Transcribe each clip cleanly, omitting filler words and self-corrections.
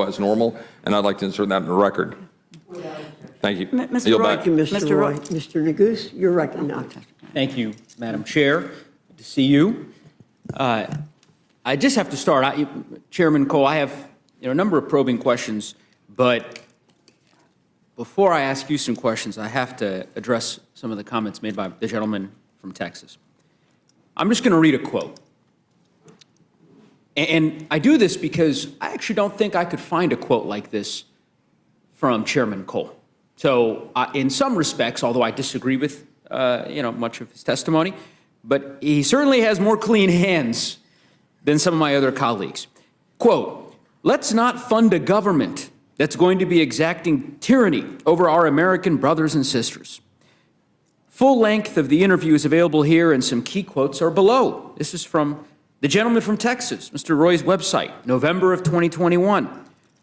as normal, and I'd like to insert that in the record. Thank you. Mr. Roy, Mr. Roy. Mr. Neguse, you're recognized. Thank you, Madam Chair. Good to see you. I just have to start. Chairman Cole, I have a number of probing questions, but before I ask you some questions, I have to address some of the comments made by the gentleman from Texas. I'm just going to read a quote. And I do this because I actually don't think I could find a quote like this from Chairman Cole. So in some respects, although I disagree with much of his testimony, but he certainly has more clean hands than some of my other colleagues. Quote, "Let's not fund a government that's going to be exacting tyranny over our American brothers and sisters." Full length of the interview is available here, and some key quotes are below. This is from the gentleman from Texas, Mr. Roy's website, November of 2021.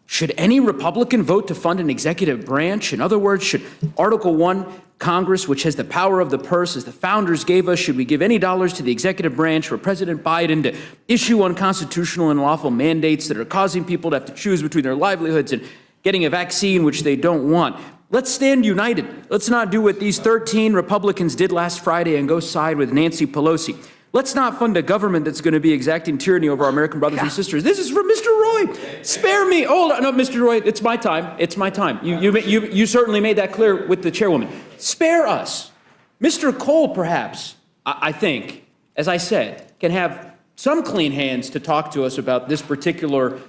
Should any Republican vote to fund an executive branch? In other words, should Article 1 Congress, which has the power of the purse as the founders gave us, should we give any dollars to the executive branch for President Biden to issue unconstitutional and unlawful mandates that are causing people to have to choose between their livelihoods and getting a vaccine which they don't want? Let's stand united. Let's not do what these 13 Republicans did last Friday and go side with Nancy Pelosi. Let's not fund a government that's going to be exacting tyranny over our American brothers and sisters. This is from Mr. Roy. Spare me. Hold on. No, Mr. Roy, it's my time. It's my time. You certainly made that clear with the chairwoman. Spare us. Mr. Cole, perhaps, I think, as I said, can have some clean hands to talk to us about this particular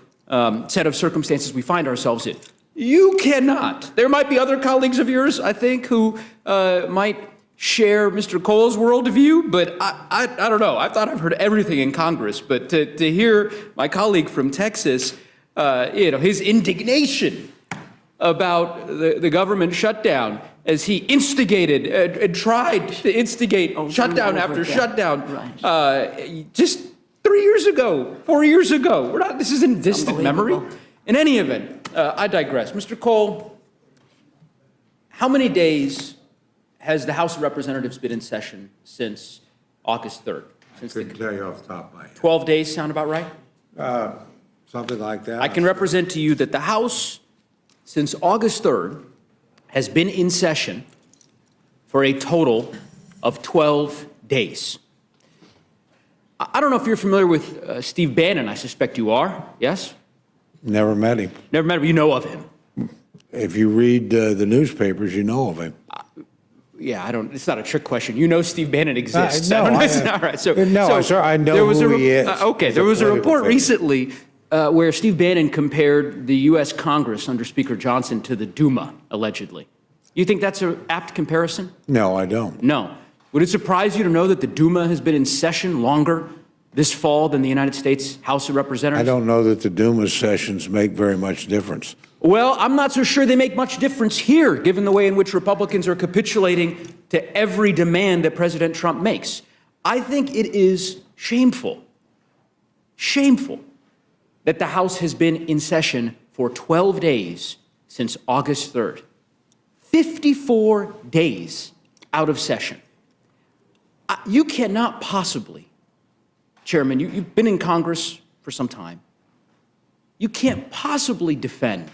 set of circumstances we find ourselves in. You cannot. There might be other colleagues of yours, I think, who might share Mr. Cole's worldview, but I don't know. I thought I've heard everything in Congress, but to hear my colleague from Texas, his indignation about the government shutdown as he instigated and tried to instigate shutdown after shutdown, just 3 years ago, 4 years ago. This isn't distant memory. In any event, I digress. Mr. Cole, how many days has the House of Representatives been in session since August 3rd? I couldn't tell you off the top of my head. 12 days sound about right? Something like that. I can represent to you that the House, since August 3rd, has been in session for a total of 12 days. I don't know if you're familiar with Steve Bannon. I suspect you are, yes? Never met him. Never met him. You know of him. If you read the newspapers, you know of him. Yeah, it's not a trick question. You know Steve Bannon exists. No, all right. sir, I know who he is. Okay, there was a report recently where Steve Bannon compared the U.S. Congress under Speaker Johnson to the Duma, allegedly. You think that's an apt comparison? No, I don't. No. Would it surprise you to know that the Duma has been in session longer this fall than the United States House of Representatives? I don't know that the Duma sessions make very much difference. Well, I'm not so sure they make much difference here, given the way in which Republicans are capitulating to every demand that President Trump makes. I think it is shameful that the House has been in session for 12 days since August 3rd. 54 days out of session. You cannot possibly, Chairman, you've been in Congress for some time. You can't possibly defend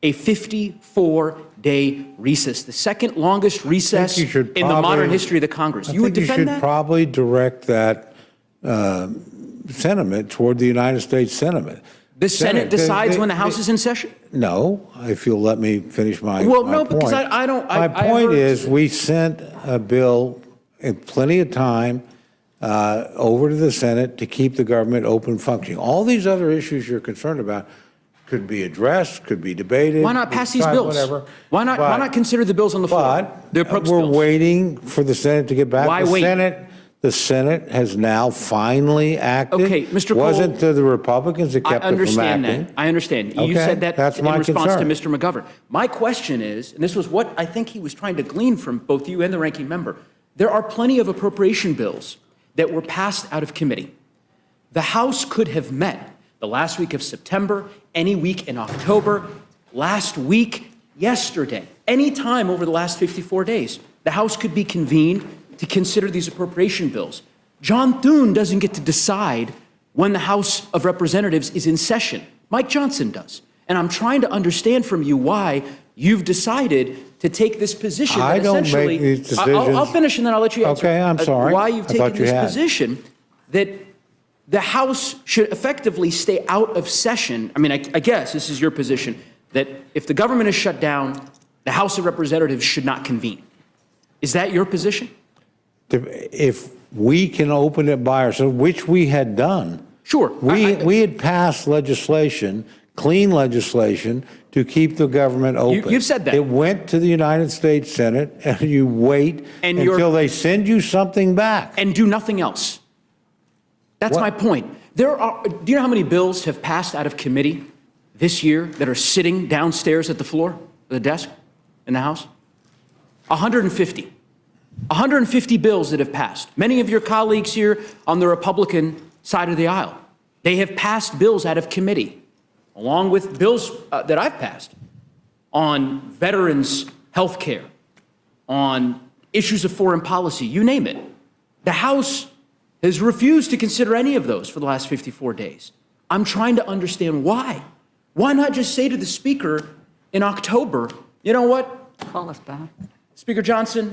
a 54-day recess, the second longest recess in the modern history of the Congress. You would defend that? You should probably direct that sentiment toward the United States Senate. The Senate decides when the House is in session? No, if you'll let me finish my well, my no, point. because I don't. My point is, we sent a bill in plenty of time over to the Senate to keep the government open functioning. All these other issues you're concerned about could be addressed, could be debated. Why not pass these bills? Whatever. Why not consider the bills on the floor? But we're waiting for the Senate to get back. Why wait? The Senate has now finally acted. Okay, Mr. Cole. Wasn't the Republicans that kept it from acting? I understand. Okay, You said that that's in my response concern. to Mr. McGovern. My question is, and this was what I think he was trying to glean from both you and the ranking member, there are plenty of appropriation bills that were passed out of committee. The House could have met the last week of September, any week in October, last week, yesterday, any time over the last 54 days. The House could be convened to consider these appropriation bills. John Thune doesn't get to decide when the House of Representatives is in session. Mike Johnson does. And I'm trying to understand from you why you've decided to take this position. I that don't essentially, make these I'll decisions. finish and then I'll let you answer. Okay, I'm sorry. Why you've I taken thought you this had. position that the House should effectively stay out of session. I mean, I guess this is your position, that if the government is shut down, the House of Representatives should not convene. Is that your position? If we can open it by ourselves, which we had done. Sure. We had passed legislation, clean legislation, to keep the government open. You've said that. It went to the United States Senate, and you wait And until they send you something back. And do nothing else. That's What? my point. Do you know how many bills have passed out of committee this year that are sitting downstairs at the floor, the desk in the House? 150. 150 bills that have passed. Many of your colleagues here on the Republican side of the aisle, they have passed bills out of committee, along with bills that I've passed on veterans' health care, on issues of foreign policy, you name it. The House has refused to consider any of those for the last 54 days. I'm trying to understand why. Why not just say to the Speaker in October, you know what? Call us back. Speaker Johnson,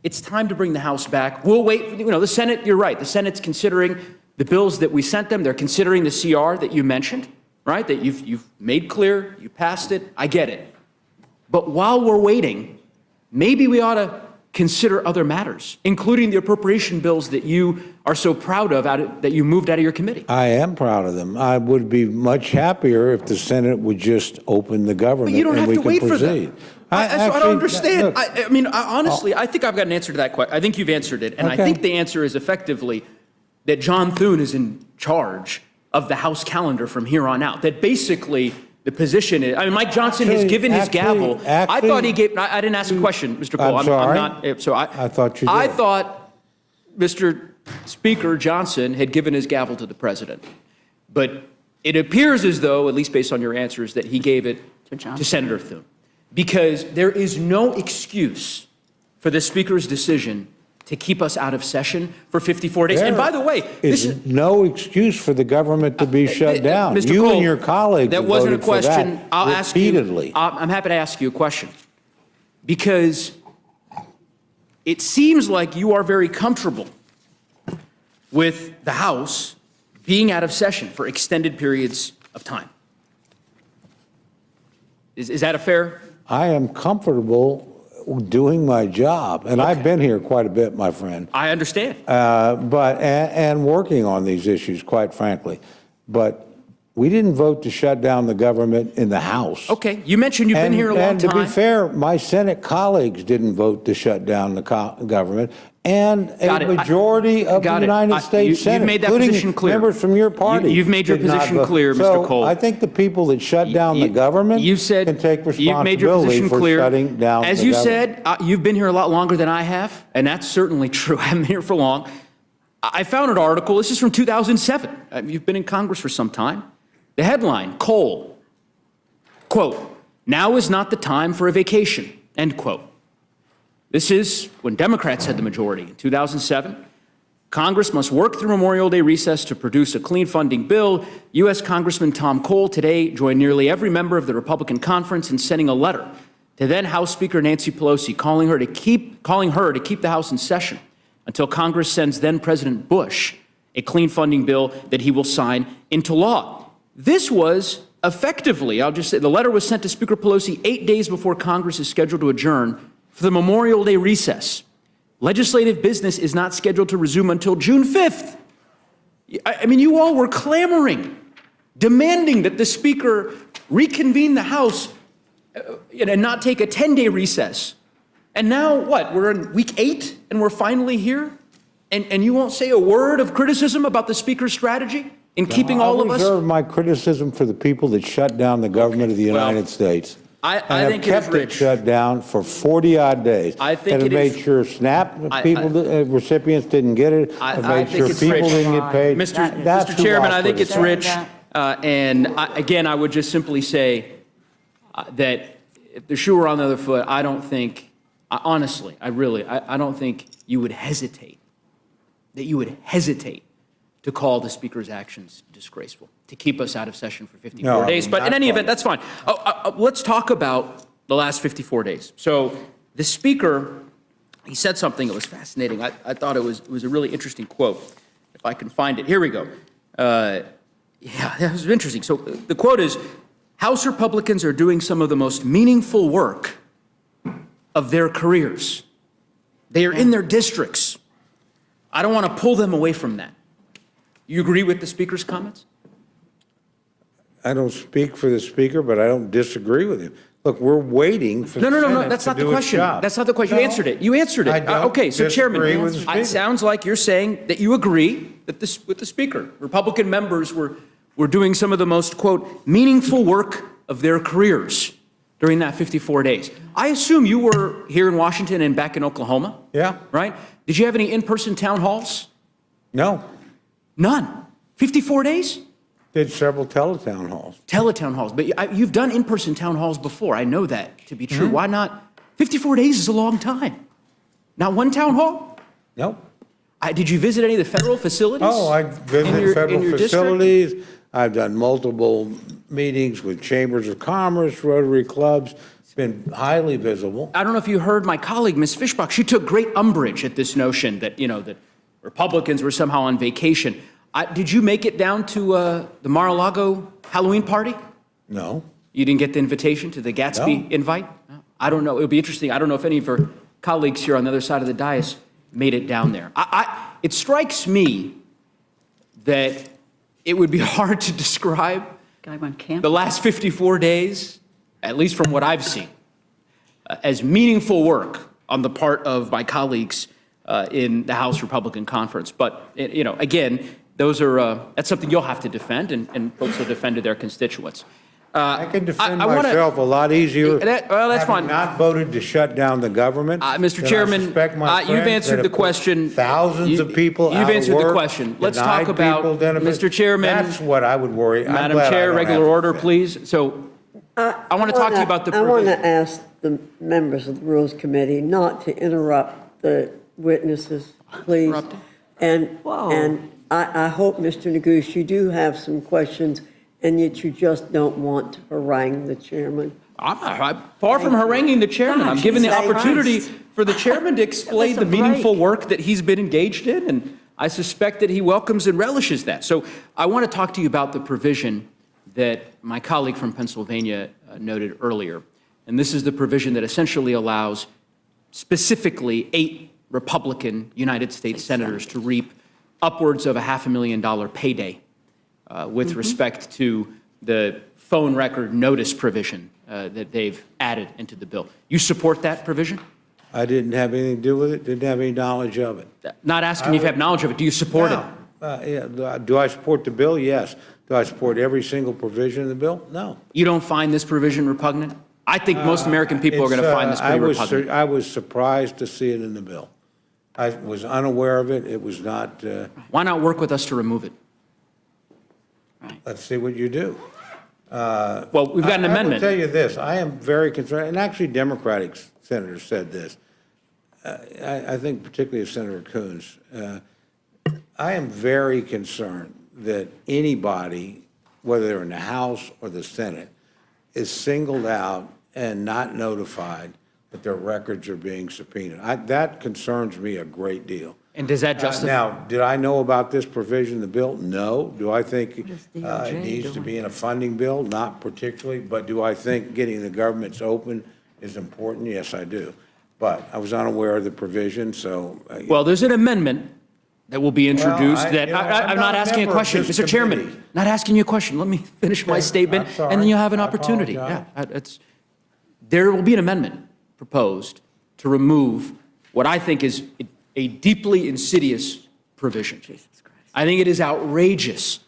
it's time to bring the House back. We'll wait for, the Senate, you're right. The Senate's considering the bills that we sent them. They're considering the CR that you mentioned, right? That you've made clear, you passed it. I get it. But while we're waiting, maybe we ought to consider other matters, including the appropriation bills that you are so proud of that you moved out of your committee. I am proud of them. I would be much happier if the Senate would just open the government But you don't and have we to could wait proceed. for them. I don't Actually, understand. look, I mean, honestly, I think I've got an answer to that question. I think you've answered it. And I Okay. think the answer is effectively that John Thune is in charge of the House calendar from here on out. That basically the position is, I mean, Mike Johnson has given his gavel. I thought he gave, I didn't ask a question, Mr. Cole. I'm sorry. not, so I thought you did. I thought Mr. Speaker Johnson had given his gavel to the president. But it appears as though, at least based on your answers, that he gave it to Senator Thune. Because there is no excuse for the Speaker's decision to keep us out of session for 54 days. And by the way, this is no excuse for the government to be shut down. Mr. You Cole, and your colleagues that have wasn't a voted for that question. I'll ask you. repeatedly. I'm happy to ask you a question, because it seems like you are very comfortable with the House being out of session for extended periods of time. Is that a fair? I am comfortable doing my job, and I've been here quite a bit, my friend. I understand. And working on these issues, quite frankly. But we didn't vote to shut down the government in the House. Okay, you mentioned you've been here a long and time. to be fair, my Senate colleagues didn't vote to shut down the government, and Got a it. majority of the Got it. United States You've Senate, made that including position clear. members from your party. You've made your did not position vote. clear, Mr. So Cole. I think the people that shut down the government You said can take you've made your responsibility position for clear. shutting down As the you government. said, you've been here a lot longer than I have, and that's certainly true. I haven't been here for long. I found an article. This is from 2007. You've been in Congress for some time. The headline: Cole, quote, "Now is not the time for a vacation," end quote. This is when Democrats had the majority in 2007. Congress must work through Memorial Day recess to produce a clean funding bill. U.S. Congressman Tom Cole today joined nearly every member of the Republican conference in sending a letter to then House Speaker Nancy Pelosi calling her to keep the House in session until Congress sends then President Bush a clean funding bill that he will sign into law. This was effectively, I'll just say, the letter was sent to Speaker Pelosi 8 days before Congress is scheduled to adjourn for the Memorial Day recess. Legislative business is not scheduled to resume until June 5th. I mean, you all were clamoring, demanding that the Speaker reconvene the House and not take a 10-day recess. And now what? We're in week 8 and we're finally here? And you won't say a word of criticism about the Speaker's strategy in keeping all of us? I reserve my criticism for the people that shut down the government of the Well, United States. I and think have it is kept it rich. shut down for 40-odd days. I think and it made is- sure recipients didn't get it. I Made think sure it's people rich. didn't get paid. That's Mr. who Chairman, I'll I think it's criticize. rich. Again, I would just simply say that if the shoe were on the other foot, I don't think, honestly, I don't think you would hesitate, to to call the Speaker's actions disgraceful, to keep us out of session for 54 No, days. But in not any call. event, that's fine. Let's talk about the last 54 days. So the Speaker, he said something that was fascinating. I thought it was a really interesting quote. If I can find it. Here we go. Yeah, that was interesting. So the quote is, House Republicans are doing some of the most meaningful work of their careers. They are in their districts. I don't want to pull them away from that. You agree with the Speaker's comments? I don't speak for the Speaker, but I don't disagree with him. Look, we're waiting for the No, Senate that's to not the do its question. job. That's not the question. You No, answered it. You answered it. I don't Okay, so Chairman, disagree with the it Speaker. sounds like you're saying that you agree that with the Speaker. Republican members were doing some of the most, quote, meaningful work of their careers during that 54 days. I assume you were here in Washington and back in Oklahoma? Yeah. Right? Did you have any in-person town halls? No, None. 54 days? did several teletown halls. Teletown halls. But you've done in-person town halls before. I know that to be true. Why not? 54 days is a long time. Not one town hall? Nope. Did you visit any of the federal facilities? Oh, I in visited your federal district? facilities. I've done multiple meetings with chambers of commerce, Rotary clubs. It's been highly visible. I don't know if you heard my colleague, Ms. Fishbach. She took great umbrage at this notion that, that Republicans were somehow on vacation. Did you make it down to the Mar-a-Lago Halloween party? No. You didn't get the invitation to the Gatsby No. invite? No. I don't know. It would be interesting. I don't know if any of her colleagues here on the other side of the dais made it down there. It strikes me that it would be hard to describe Guy went camp. the last 54 days, at least from what I've seen, as meaningful work on the part of my colleagues in the House Republican Conference. But, again, that's something you'll have to defend, and folks will defend to their constituents. I can defend I wanna- myself a lot easier. That's having fine. not voted to shut down the government. Mr. than I Chairman, suspect my you've friends answered that the have put question. Thousands of people You've out of answered the work, question. Let's denied talk about, people benefits. Mr. Chairman. That's what I would worry. I'm Madam glad I Chair, don't regular have to order, defend. please. So I want to talk to you about the I want provision. to ask the members of the Rules Committee not to interrupt the witnesses, please. Interrupting? And I hope, Mr. Neguse, you do have some questions, and yet you just don't want to harangue the chairman. I'm far from haranguing the chairman. I'm Gosh, giving the Jesus opportunity Christ. for the chairman to explain the Give us a meaningful break. work that he's been engaged in, and I suspect that he welcomes and relishes that. So I want to talk to you about the provision that my colleague from Pennsylvania noted earlier. And this is the provision that essentially allows specifically 8 Republican United States senators to reap upwards of a $500,000 payday with respect to the phone record notice provision that they've added into the bill. You support that provision? I didn't have anything to do with it, didn't have any knowledge of it. Not asking you if you have knowledge of it. Do you support it? Yeah. Do I support the bill? Yes. Do I support every single provision of the bill? No. You don't find this provision repugnant? I think most American people are going to find this pretty repugnant. I was surprised to see it in the bill. I was unaware of it. It was not, Why not work with us to remove it? let's see what you do. Well, we've got an I will amendment. tell you this, I am very concerned, and actually Democratic senators said this. I think particularly of Senator Coons. I am very concerned that anybody, whether they're in the House or the Senate, is singled out and not notified that their records are being subpoenaed. That concerns me a great deal. And does that justify? Now, did I know about this provision in the bill? No. Do I think it needs to be in a funding bill? Not particularly. But do I think getting the governments open is important? Yes, I do. But I was unaware of the provision, so. Well, there's an amendment that will be introduced I- that, you know, I'm I'm not not a asking a member of question. this Mr. Chairman, committee. not asking you a question. Let me finish my Okay, statement, I'm sorry. and then you'll have an I opportunity. apologize. Yeah, there will be an amendment proposed to remove what I think is a deeply insidious provision. I think it is outrageous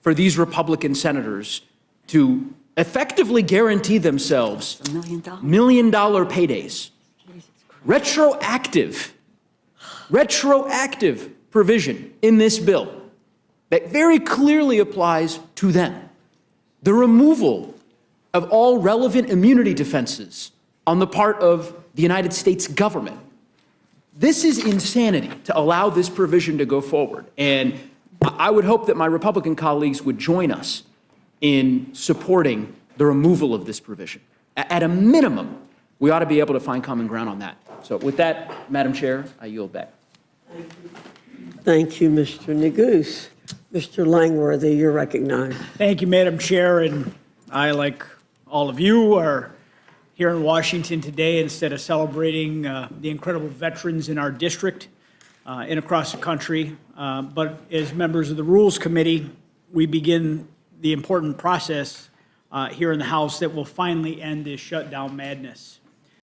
for these Republican senators to effectively guarantee themselves $1 million. million-dollar paydays. Retroactive provision in this bill that very clearly applies to them. The removal of all relevant immunity defenses on the part of the United States government. This is insanity to allow this provision to go forward. And I would hope that my Republican colleagues would join us in supporting the removal of this provision. At a minimum, we ought to be able to find common ground on that. So with that, Madam Chair, I yield back. Thank you, Mr. Neguse. Mr. Langworthy, you're recognized. Thank you, Madam Chair, and I, like all of you, are here in Washington today instead of celebrating the incredible veterans in our district and across the country. But as members of the Rules Committee, we begin the important process here in the House that will finally end this shutdown madness.